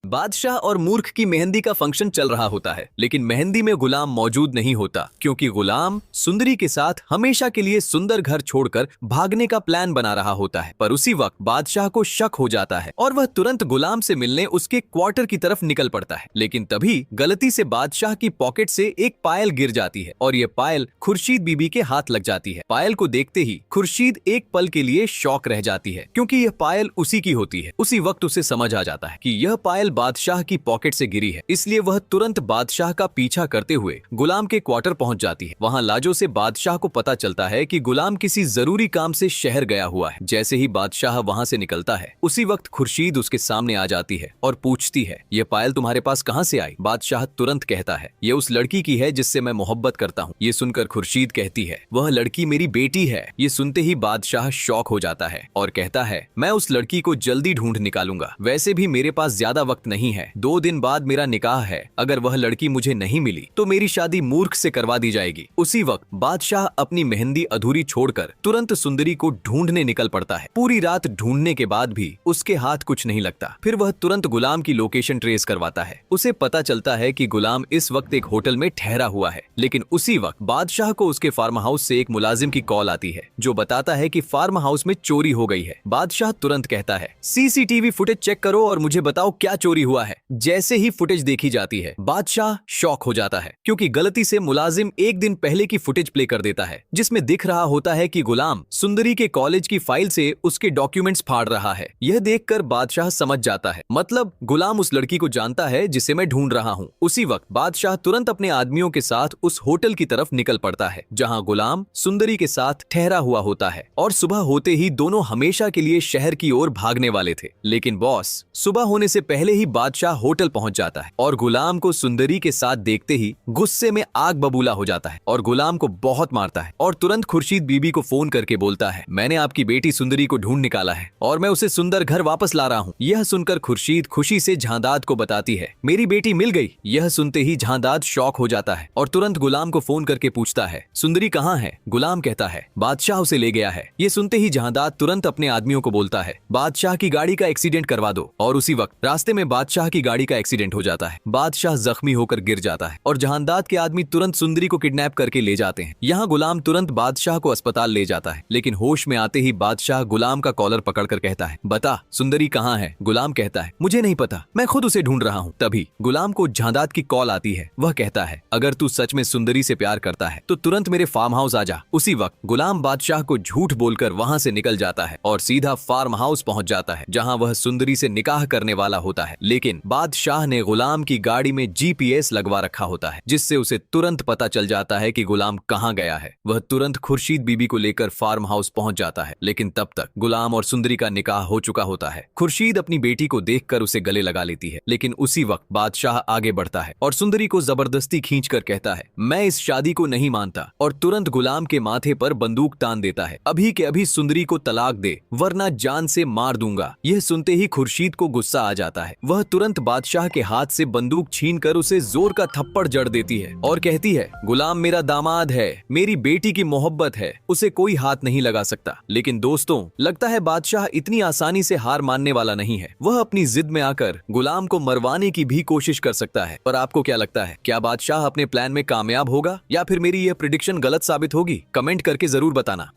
बादशाह और मूर्ख की मेहंदी का फंक्शन चल रहा होता है, लेकिन मेहंदी में गुलाम मौजूद नहीं होता क्योंकि गुलाम सुंदरी के साथ हमेशा के लिए सुंदर घर छोड़कर भागने का प्लान बना रहा होता है। पर उसी वक्त बादशाह को शक हो जाता है और वह तुरंत गुलाम से मिलने उसके क्वार्टर की तरफ निकल पड़ता है। लेकिन तभी गलती से बादशाह की पॉकेट से एक पायल गिर जाती है और यह पायल खुर्शीद बीबी के हाथ लग जाती है। पायल को देखते ही खुर्शीद एक पल के लिए शॉक रह जाती है क्योंकि यह पायल उसी की होती है। उसी वक्त उसे समझ आ जाता है कि यह पायल बादशाह की पॉकेट से गिरी है, इसलिए वह तुरंत बादशाह का पीछा करते हुए गुलाम के क्वार्टर पहुंच जाती है। वहां लाजो से बादशाह को पता चलता है कि गुलाम किसी जरूरी काम से शहर गया हुआ है। जैसे ही बादशाह वहां से निकलता है, उसी वक्त खुर्शीद उसके सामने आ जाती है और पूछती है, यह पायल तुम्हारे पास कहां से आई? बादशाह तुरंत कहता है, यह उस लड़की की है जिससे मैं मोहब्बत करता हूँ। ये सुनकर खुर्शीद कहती है, वह लड़की मेरी बेटी है। ये सुनते ही बादशाह शॉक हो जाता है और कहता है, मैं उस लड़की को जल्दी ढूंढ निकालूंगा। वैसे भी मेरे पास ज्यादा वक्त नहीं है, 2 दिन बाद मेरा निकाह है। अगर वह लड़की मुझे नहीं मिली तो मेरी शादी मूर्ख से करवा दी जाएगी। उसी वक्त बादशाह अपनी मेहंदी अधूरी छोड़कर तुरंत सुंदरी को ढूंढने निकल पड़ता है। पूरी रात ढूंढने के बाद भी उसके हाथ कुछ नहीं लगता। फिर वह तुरंत गुलाम की लोकेशन ट्रेस करवाता है। उसे पता चलता है कि गुलाम इस वक्त एक होटल में ठहरा हुआ है। लेकिन उसी वक्त बादशाह को उसके फार्म हाउस से एक मुलाजिम की कॉल आती है जो बताता है कि फार्म हाउस में चोरी हो गई है। बादशाह तुरंत कहता है, सीसीटीवी फुटेज चेक करो और मुझे बताओ क्या चोरी हुआ है। जैसे ही फुटेज देखी जाती है, बादशाह शॉक हो जाता है क्योंकि गलती से मुलाजिम एक दिन पहले की फुटेज प्ले कर देता है जिसमें दिख रहा होता है कि गुलाम सुंदरी के कॉलेज की फाइल से उसके डॉक्यूमेंट्स फाड़ रहा है। यह देखकर बादशाह समझ जाता है, मतलब गुलाम उस लड़की को जानता है जिसे मैं ढूंढ रहा हूँ। उसी वक्त बादशाह तुरंत अपने आदमियों के साथ उस होटल की तरफ निकल पड़ता है जहाँ गुलाम सुंदरी के साथ ठहरा हुआ होता है और सुबह होते ही दोनों हमेशा के लिए शहर की ओर भागने वाले थे। लेकिन बॉस, सुबह होने से पहले ही बादशाह होटल पहुंच जाता है और गुलाम को सुंदरी के साथ देखते ही गुस्से में आग बबूला हो जाता है और गुलाम को बहुत मारता है और तुरंत खुर्शीद बीबी को फोन करके बोलता है, मैंने आपकी बेटी सुंदरी को ढूंढ निकाला है और मैं उसे सुंदर घर वापस ला रहा हूँ। यह सुनकर खुर्शीद खुशी से जहांदाद को बताती है, मेरी बेटी मिल गई। यह सुनते ही जहांदाद शॉक हो जाता है और तुरंत गुलाम को फोन करके पूछता है, सुंदरी कहाँ है? गुलाम कहता है, बादशाह उसे ले गया है। ये सुनते ही जहांदाद तुरंत अपने आदमियों को बोलता है, बादशाह की गाड़ी का एक्सीडेंट करवा दो। और उसी वक्त रास्ते में बादशाह की गाड़ी का एक्सीडेंट हो जाता है। बादशाह जख्मी होकर गिर जाता है और जहांदाद के आदमी तुरंत सुंदरी को किडनैप करके ले जाते हैं। यहाँ गुलाम तुरंत बादशाह को अस्पताल ले जाता है, लेकिन होश में आते ही बादशाह गुलाम का कॉलर पकड़कर कहता है, बता सुंदरी कहाँ है? गुलाम कहता है, मुझे नहीं पता, मैं खुद उसे ढूंढ रहा हूँ। तभी गुलाम को जहांदाद की कॉल आती है। वह कहता है, अगर तू सच में सुंदरी से प्यार करता है तो तुरंत मेरे फार्म हाउस आ जा। उसी वक्त गुलाम बादशाह को झूठ बोलकर वहाँ से निकल जाता है और सीधा फार्म हाउस पहुँच जाता है जहाँ वह सुंदरी से निकाह करने वाला होता है। लेकिन बादशाह ने गुलाम की गाड़ी में जीपीएस लगवा रखा होता है जिससे उसे तुरंत पता चल जाता है कि गुलाम कहाँ गया है। वह तुरंत खुर्शीद बीबी को लेकर फार्म हाउस पहुंच जाता है, लेकिन तब तक गुलाम और सुंदरी का निकाह हो चुका होता है। खुर्शीद अपनी बेटी को देखकर उसे गले लगा लेती है, लेकिन उसी वक्त बादशाह आगे बढ़ता है और सुंदरी को जबरदस्ती खींचकर कहता है, मैं इस शादी को नहीं मानता, और तुरंत गुलाम के माथे पर बंदूक तान देता है, अभी के अभी सुंदरी को तलाक दे वरना जान से मार दूंगा। यह सुनते ही खुर्शीद को गुस्सा आ जाता है। वह तुरंत बादशाह के हाथ से बंदूक छीनकर उसे जोर का थप्पड़ जड़ देती है और कहती है, गुलाम मेरा दामाद है, मेरी बेटी की मोहब्बत है, उसे कोई हाथ नहीं लगा सकता। लेकिन दोस्तों, लगता है बादशाह इतनी आसानी से हार मानने वाला नहीं है। वह अपनी जिद में आकर गुलाम को मरवाने की भी कोशिश कर सकता है। पर आपको क्या लगता है, क्या बादशाह अपने प्लान में कामयाब होगा या फिर मेरी यह प्रिडिक्शन गलत साबित होगी? कमेंट करके जरूर बताना।